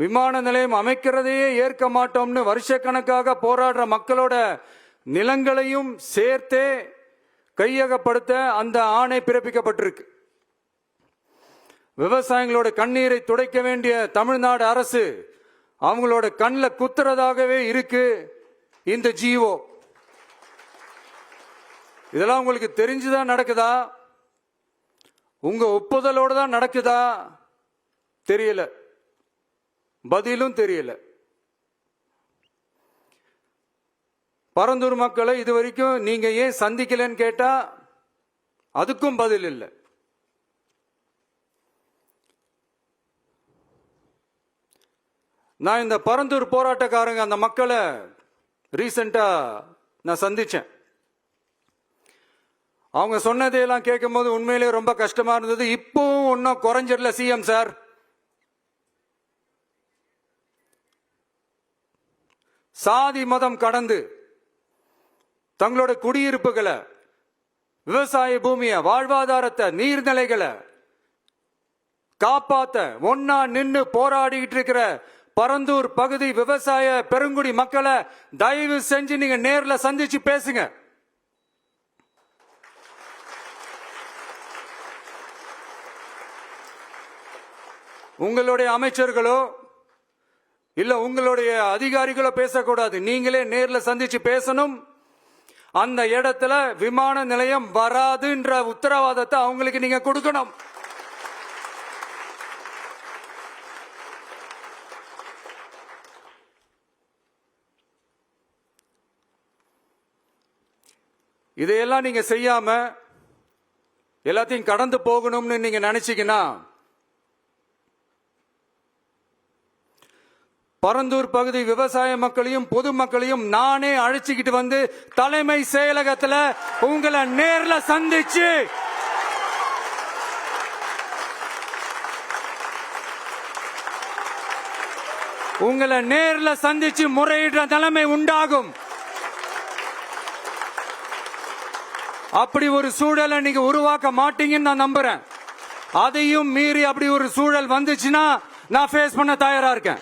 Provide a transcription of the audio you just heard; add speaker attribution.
Speaker 1: விமான நிலையம் அமைக்கிறதையே ஏற்க மாட்டோம்னு வருஷக்கணக்காக போராடுற மக்களோட நிலங்களையும் சேர்த்தே கையகப்படுத்த அந்த ஆணை பிறப்பிக்கப்பட்டிருக்கு. விவசாயிகளோட கண்ணீரை துடைக்க வேண்டிய தமிழ்நாடு அரசு அவங்களோட கண்ணில் குத்துறதாகவே இருக்கு இந்த ஜிஓ. இதெல்லாம் உங்களுக்கு தெரிஞ்சுதான் நடக்குதா, உங்க ஒப்புதலோடு தான் நடக்குதா தெரியல, பதிலும் தெரியல. பரந்தூர் மக்களை இதுவரைக்கும் நீங்க ஏன் சந்திக்கலன்னு கேட்டா அதுக்கும் பதில் இல்லை. நான் இந்த பரந்தூர் போராட்டக்காரங்க அந்த மக்களை ரீசெண்டா நான் சந்திச்சேன். அவங்க சொன்னதையெல்லாம் கேட்கும் போது உண்மையிலேயே ரொம்ப கஷ்டமா இருந்தது. இப்பவும் ஒன்னும் குறைஞ்சிடல சிஎம் சார். சாதி மதம் கடந்து தங்களோட குடியிருப்புகளை, விவசாய பூமியை, வாழ்வாதாரத்தை, நீர்நிலைகளை காப்பாத்த ஒன்னா நின்று போராடிட்டு இருக்கிற பரந்தூர் பகுதி விவசாய பெருங்குடி மக்களை தயவு செஞ்சு நீங்க நேர்ல சந்திச்சு பேசுங்க. உங்களுடைய அமைச்சர்களோ இல்ல உங்களுடைய அதிகாரிகளோ பேசக்கூடாது. நீங்களே நேர்ல சந்திச்சு பேசணும். அந்த இடத்துல விமான நிலையம் வராதுன்ற உத்தரவாதத்தை அவங்களுக்கு நீங்க கொடுக்கணும். இதையெல்லாம் நீங்க செய்யாம எல்லாத்தையும் கடந்து போகணும்னு நீங்க நினைச்சீங்கன்னா பரந்தூர் பகுதி விவசாய மக்களையும் பொதுமக்களையும் நானே அழைச்சிக்கிட்டு வந்து தலைமை செயலகத்துல உங்களை நேர்ல சந்திச்சு முறையிடுற நிலைமை உண்டாகும். அப்படி ஒரு சூழலை நீங்க உருவாக்க மாட்டீங்கன்னு நான் நம்புறேன். அதையும் மீறி அப்படி ஒரு சூழல் வந்துச்சுன்னா நான் ஃபேஸ் பண்ண தயாரா இருக்கேன்.